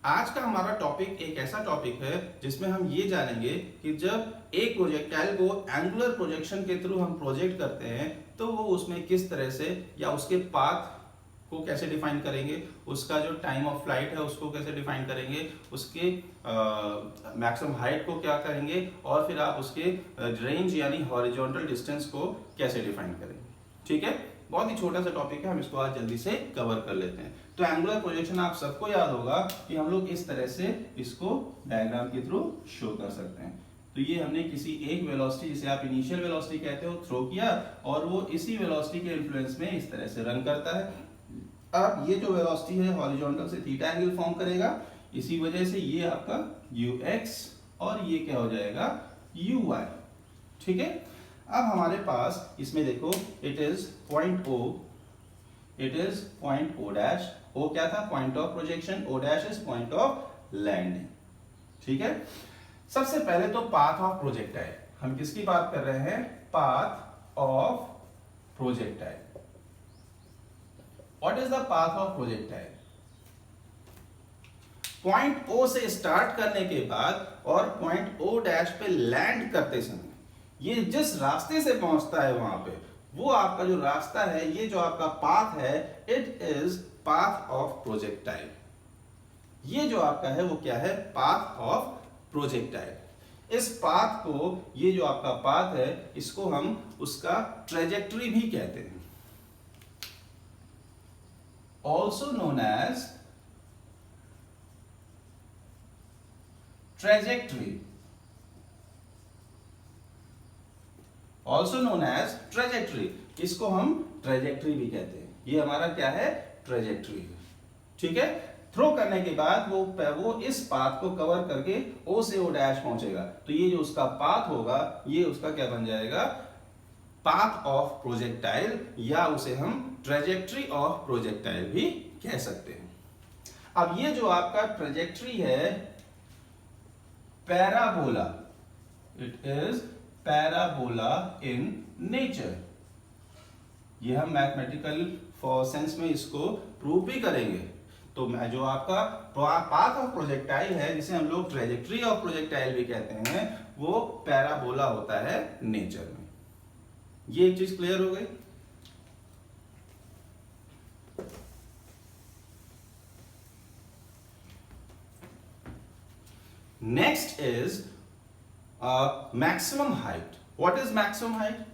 आज का हमारा टॉपिक एक ऐसा टॉपिक है जिसमें हम ये जानेंगे कि जब एक प्रोजेक्टाइल को एंगुलर प्रोजेक्शन के थ्रू हम प्रोजेक्ट करते हैं तो वो उसमें किस तरह से या उसके पाथ को कैसे डिफाइन करेंगे, उसका जो टाइम ऑफ फ्लाइट है उसको कैसे डिफाइन करेंगे, उसके मैक्सिमम हाइट को क्या करेंगे और फिर आप उसके रेंज यानी हॉरिजॉन्टल डिस्टेंस को कैसे डिफाइन करेंगे। ठीक है, बहुत ही छोटा सा टॉपिक है, हम इसको आज जल्दी से कवर कर लेते हैं। तो एंगुलर प्रोजेक्शन आप सबको याद होगा कि हम लोग इस तरह से इसको डायग्राम के थ्रू शो कर सकते हैं। तो ये हमने किसी एक वेलोसिटी जिसे आप इनिशियल वेलोसिटी कहते हो थ्रो किया और वो इसी वेलोसिटी के इन्फ्लुएंस में इस तरह से रन करता है। अब ये जो वेलोसिटी है हॉरिजॉन्टल से थीटा एंगल फॉर्म करेगा, इसी वजह से ये आपका ux और ये क्या हो जाएगा uy। ठीक है, अब हमारे पास इसमें देखो it is point O, it is point O dash. O क्या था? Point of projection, O dash is point of landing. ठीक है, सबसे पहले तो पाथ ऑफ प्रोजेक्टाइल, हम किसकी बात कर रहे हैं? Path of projectile. What is the path of projectile? Point O से स्टार्ट करने के बाद और पॉइंट O डैश पे लैंड करते समय ये जिस रास्ते से पहुंचता है वहां पे, वो आपका जो रास्ता है, ये जो आपका पाथ है, it is path of projectile. ये जो आपका है वो क्या है? Path of projectile. इस पाथ को, ये जो आपका पाथ है, इसको हम उसका ट्रेजेक्टरी भी कहते हैं, also known as trajectory, also known as trajectory. इसको हम ट्रेजेक्टरी भी कहते हैं। ये हमारा क्या है? ट्रेजेक्टरी है। ठीक है, थ्रो करने के बाद वो इस पाथ को कवर करके O से O डैश पहुंचेगा, तो ये जो उसका पाथ होगा ये उसका क्या बन जाएगा? पाथ ऑफ प्रोजेक्टाइल, या उसे हम ट्रेजेक्टरी ऑफ प्रोजेक्टाइल भी कह सकते हैं। अब ये जो आपका ट्रेजेक्टरी है parabola, it is parabola in nature. ये हम मैथमेटिकल सेंस में इसको प्रूव भी करेंगे। तो जो आपका पाथ ऑफ प्रोजेक्टाइल है, जिसे हम लोग ट्रेजेक्टरी ऑफ प्रोजेक्टाइल भी कहते हैं, वो पैराबोला होता है नेचर में। ये एक चीज क्लियर हो गई। Next is maximum height. What is maximum height?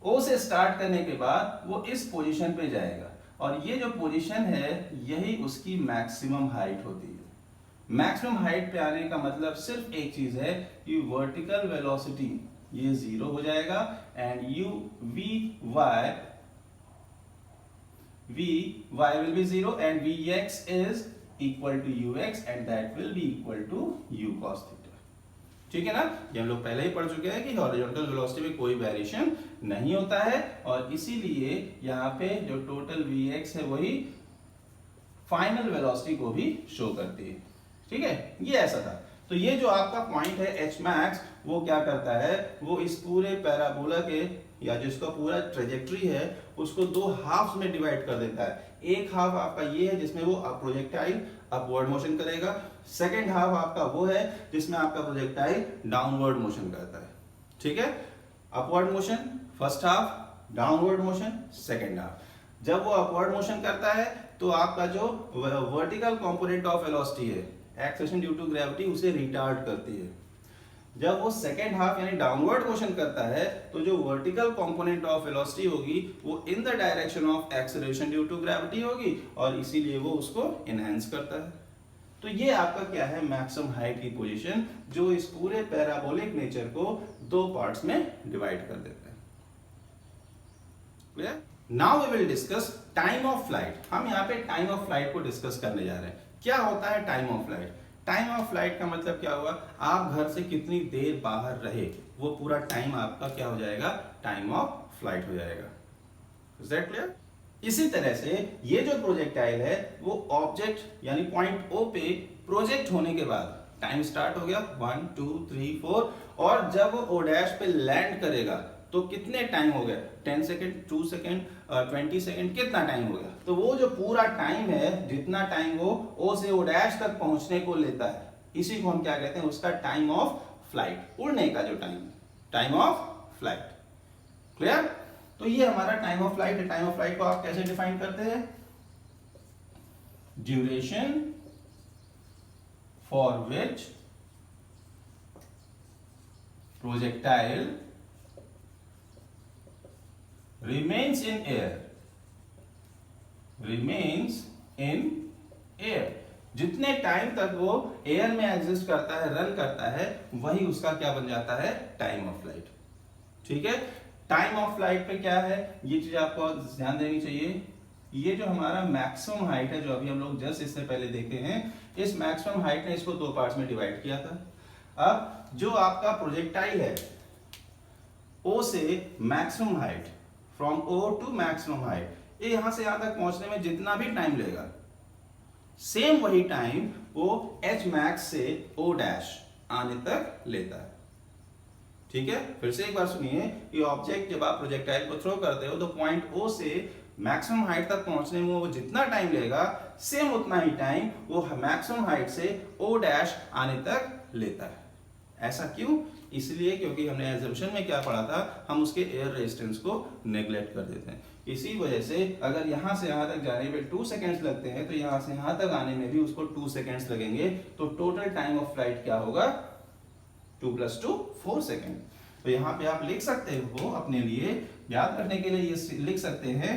O से स्टार्ट करने के बाद वो इस पोजीशन पे जाएगा और ये जो पोजीशन है यही उसकी मैक्सिमम हाइट होती है। मैक्सिमम हाइट पे आने का मतलब सिर्फ एक चीज है कि वर्टिकल वेलोसिटी ये 0 हो जाएगा and vy will be 0 and vx is equal to ux and that will be equal to u cos theta। ठीक है ना, ये हम लोग पहले ही पढ़ चुके हैं कि हॉरिजॉन्टल वेलोसिटी में कोई वेरिएशन नहीं होता है और इसीलिए यहाँ पे जो टोटल vx है वही फाइनल वेलोसिटी को भी शो करती है। ठीक है, ये ऐसा था। तो ये जो आपका पॉइंट है h max, वो क्या करता है? वो इस पूरे पैराबोला के या जिसका पूरा ट्रेजेक्टरी है उसको दो हाफ्स में डिवाइड कर देता है। एक हाफ आपका ये है जिसमें वो प्रोजेक्टाइल अपवर्ड मोशन करेगा, सेकेंड हाफ आपका वो है जिसमें आपका प्रोजेक्टाइल डाउनवर्ड मोशन करता है। ठीक है, upward motion first half, downward motion second half. जब वो अपवर्ड मोशन करता है तो आपका जो वर्टिकल कंपोनेंट ऑफ वेलोसिटी है, एक्सेलरेशन ड्यू टू ग्रेविटी, उसे रिटार्ड करती है। जब वो सेकेंड हाफ यानी डाउनवर्ड मोशन करता है तो जो वर्टिकल कंपोनेंट ऑफ वेलोसिटी होगी वो in the direction of acceleration due to gravity होगी और इसीलिए वो उसको एनहांस करता है। तो ये आपका क्या है? मैक्सिमम हाइट की पोजीशन, जो इस पूरे पैराबोलिक नेचर को दो पार्ट्स में डिवाइड कर देता है। Clear? Now we will discuss time of flight. हम यहाँ पे टाइम ऑफ फ्लाइट को डिस्कस करने जा रहे हैं। क्या होता है time of flight? Time of flight का मतलब क्या हुआ? आप घर से कितनी देर बाहर रहे, वो पूरा टाइम आपका क्या हो जाएगा? टाइम ऑफ फ्लाइट हो जाएगा। Is that clear? इसी तरह से ये जो प्रोजेक्टाइल है वो ऑब्जेक्ट यानी पॉइंट O पे प्रोजेक्ट होने के बाद टाइम स्टार्ट हो गया 1 2 3 4 और जब वो O डैश पे लैंड करेगा तो कितने टाइम हो गया, 10 सेकेंड, 2 सेकेंड, 20 सेकेंड, कितना टाइम हो गया। तो वो जो पूरा टाइम है, जितना टाइम वो ओ से ओ डैश तक पहुंचने को लेता है, इसी को हम क्या कहते हैं, उसका टाइम ऑफ फ्लाइट, उड़ने का जो टाइम ऑफ फ्लाइट। क्लियर। तो ये हमारा टाइम ऑफ फ्लाइट है। टाइम ऑफ फ्लाइट को आप कैसे डिफाइन करते हैं, duration for which projectile remains in air, जितने टाइम तक वो एयर में एग्जिस्ट करता है, रन करता है, वही उसका क्या बन जाता है, टाइम ऑफ फ्लाइट। ठीक है। टाइम ऑफ फ्लाइट पे क्या है, ये चीज आपको ध्यान देनी चाहिए। ये जो हमारा मैक्सिमम हाइट है, जो अभी हम लोग जस्ट इससे पहले देखे हैं, इस मैक्सिमम हाइट ने इसको दो पार्ट्स में डिवाइड किया था। अब जो आपका प्रोजेक्टाइल है, ओ से maximum height, from O to maximum height, ये यहां से यहां तक पहुंचने में जितना भी टाइम लेगा, सेम वही टाइम वो एच मैक्स से ओ डैश आने तक लेता है। ठीक है। फिर से एक बार सुनिए कि ऑब्जेक्ट जब आप प्रोजेक्टाइल को थ्रो करते हो तो पॉइंट ओ से मैक्सिमम हाइट तक पहुंचने में वो जितना टाइम लेगा, सेम उतना ही टाइम वो मैक्सिमम हाइट से ओ डैश आने तक लेता है। ऐसा क्यों, इसलिए क्योंकि हमने एजम्पशन में क्या पढ़ा था, हम उसके एयर रेजिस्टेंस को नेग्लेक्ट कर देते हैं। इसी वजह से अगर यहां से यहां तक जाने में 2 सेकेंड्स लगते हैं, तो यहां से यहां तक आने में भी उसको 2 सेकेंड्स लगेंगे। तो टोटल टाइम ऑफ फ्लाइट क्या होगा, 2 + 2 4 सेकेंड। तो यहाँ पे आप लिख सकते हो, अपने लिए याद रखने के लिए ये लिख सकते हैं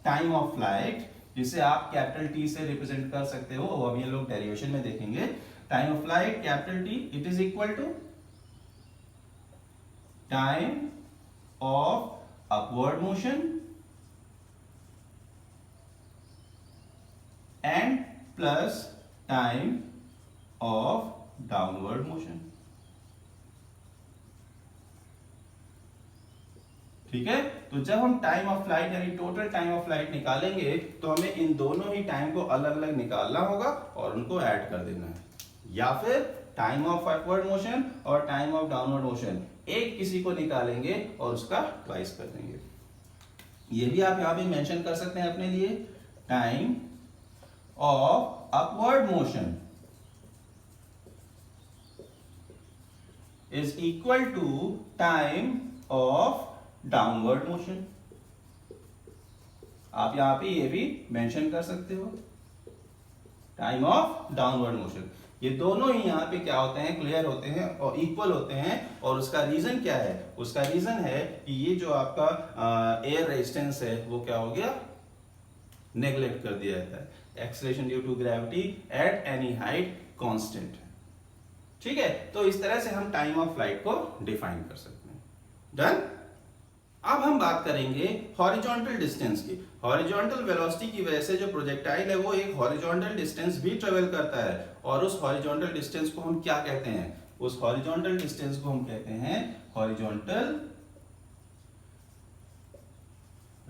टाइम ऑफ फ्लाइट, जिसे आप कैपिटल टी से रिप्रेजेंट कर सकते हो, वो अभी हम लोग डेरिवेशन में देखेंगे। Time of flight capital T, it is equal to time of upward motion and plus time of downward motion. ठीक है। तो जब हम टाइम ऑफ फ्लाइट यानी टोटल टाइम ऑफ फ्लाइट निकालेंगे, तो हमें इन दोनों ही टाइम को अलग अलग निकालना होगा और उनको ऐड कर देना है, या फिर टाइम ऑफ अपवर्ड मोशन और टाइम ऑफ डाउनवर्ड मोशन एक किसी को निकालेंगे और उसका ट्वाइस कर देंगे। ये भी आप यहां पे मेंशन कर सकते हैं अपने लिए, time of upward motion is equal to time of downward motion. आप यहां पे ये भी मेंशन कर सकते हो, टाइम ऑफ डाउनवर्ड मोशन। ये दोनों ही यहां पे क्या होते हैं, क्लियर होते हैं और इक्वल होते हैं। और उसका रीजन क्या है, उसका रीजन है कि ये जो आपका एयर रेजिस्टेंस है, वो क्या हो गया, नेग्लेक्ट कर दिया जाता है। Acceleration due to gravity at any height constant है। ठीक है। तो इस तरह से हम टाइम ऑफ फ्लाइट को डिफाइन कर सकते हैं। डन। अब हम बात करेंगे हॉरिजॉन्टल डिस्टेंस की। हॉरिजॉन्टल वेलोसिटी की वजह से जो प्रोजेक्टाइल है वो एक हॉरिजॉन्टल डिस्टेंस भी ट्रेवल करता है, और उस हॉरिजॉन्टल डिस्टेंस को हम क्या कहते हैं, उस हॉरिजॉन्टल डिस्टेंस को हम कहते हैं हॉरिजॉन्टल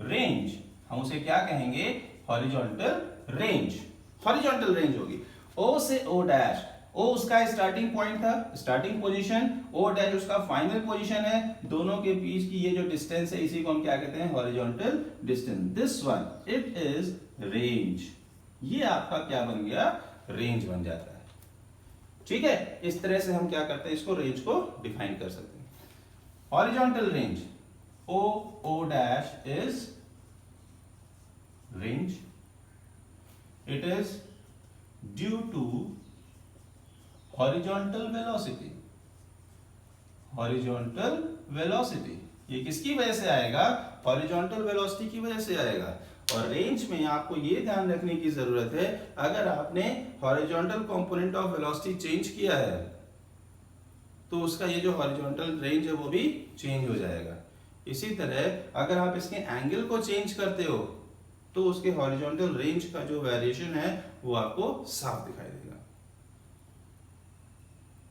रेंज। हम उसे क्या कहेंगे, हॉरिजॉन्टल रेंज। हॉरिजॉन्टल रेंज होगी ओ से ओ डैश। ओ उसका स्टार्टिंग पॉइंट था, स्टार्टिंग पोजीशन, ओ डैश उसका फाइनल पोजीशन है। दोनों के बीच की ये जो डिस्टेंस है, इसी को हम क्या कहते हैं, horizontal distance. This one it is range. ये आपका क्या बन गया, रेंज बन जाता है। ठीक है। इस तरह से हम क्या करते हैं, इसको रेंज को डिफाइन कर सकते हैं। Horizontal range O dash is range, it is due to horizontal velocity. Horizontal velocity ये किसकी वजह से आएगा, हॉरिजॉन्टल वेलोसिटी की वजह से आएगा। और रेंज में आपको ये ध्यान रखने की जरूरत है, अगर आपने horizontal component of velocity change किया है, तो उसका ये जो हॉरिजॉन्टल रेंज है वो भी चेंज हो जाएगा। इसी तरह अगर आप इसके एंगल को चेंज करते हो, तो उसके हॉरिजॉन्टल रेंज का जो वेरिएशन है वो आपको साफ दिखाई देगा।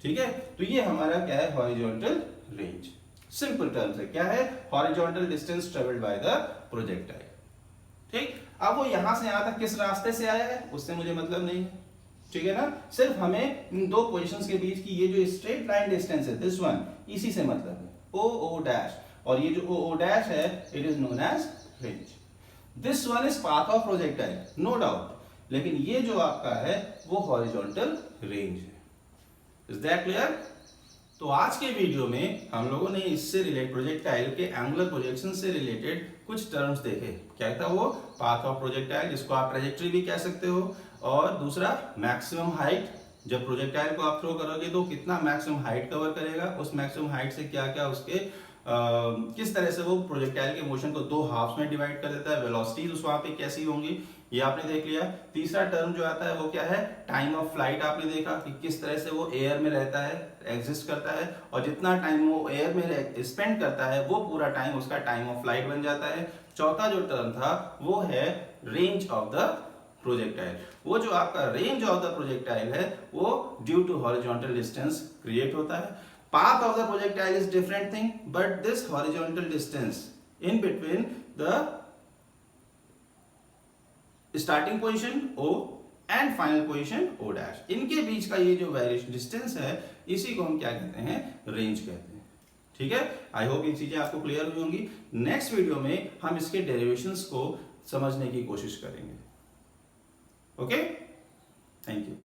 ठीक है। तो ये हमारा क्या है, हॉरिजॉन्टल रेंज। सिंपल टर्म्स है, क्या है, horizontal distance travelled by the projectile. ठीक। अब वो यहां से यहां तक किस रास्ते से आया है, उससे मुझे मतलब नहीं है। ठीक है ना। सिर्फ हमें इन दो पोजीशंस के बीच की ये जो स्ट्रेट लाइन डिस्टेंस है, दिस वन, इसी से मतलब है, ओ डैश। और ये जो ओ डैश है it is known as range. This one is path of projectile, no doubt, लेकिन ये जो आपका है वो हॉरिजॉन्टल रेंज है। Is that clear? तो आज के वीडियो में हम लोगों ने इससे रिलेटेड प्रोजेक्टाइल के एंगुलर प्रोजेक्शन से रिलेटेड कुछ टर्म्स देखे। क्या था वो? पाथ ऑफ प्रोजेक्टाइल, जिसको आप ट्रेजेक्टरी भी कह सकते हो, और दूसरा मैक्सिमम हाइट, जब प्रोजेक्टाइल को आप थ्रो करोगे तो कितना मैक्सिमम हाइट कवर करेगा, उस मैक्सिमम हाइट से क्या क्या उसके किस तरह से वो प्रोजेक्टाइल के मोशन को दो हाफ्स में डिवाइड कर देता है, वेलोसिटीज उस वहां पे कैसी होंगी, ये आपने देख लिया। तीसरा टर्म जो आता है वो क्या है? Time of flight. आपने देखा कि किस तरह से वो एयर में रहता है, एग्जिस्ट करता है, और जितना टाइम वो एयर में स्पेंड करता है वो पूरा टाइम उसका टाइम ऑफ फ्लाइट बन जाता है। चौथा जो टर्म था वो है रेंज ऑफ द प्रोजेक्टाइल। वो जो आपका रेंज ऑफ द प्रोजेक्टाइल है वो due to horizontal distance create होता है। Path of the projectile is different thing, but this horizontal distance in between the starting position O and final position O dash, इनके बीच का ये जो variation distance है इसी को हम क्या कहते हैं? रेंज कहते हैं। ठीक है, आई होप ये चीजें आपको क्लियर हुई होंगी। नेक्स्ट वीडियो में हम इसके डेरिवेशंस को समझने की कोशिश करेंगे। Okay, thank you.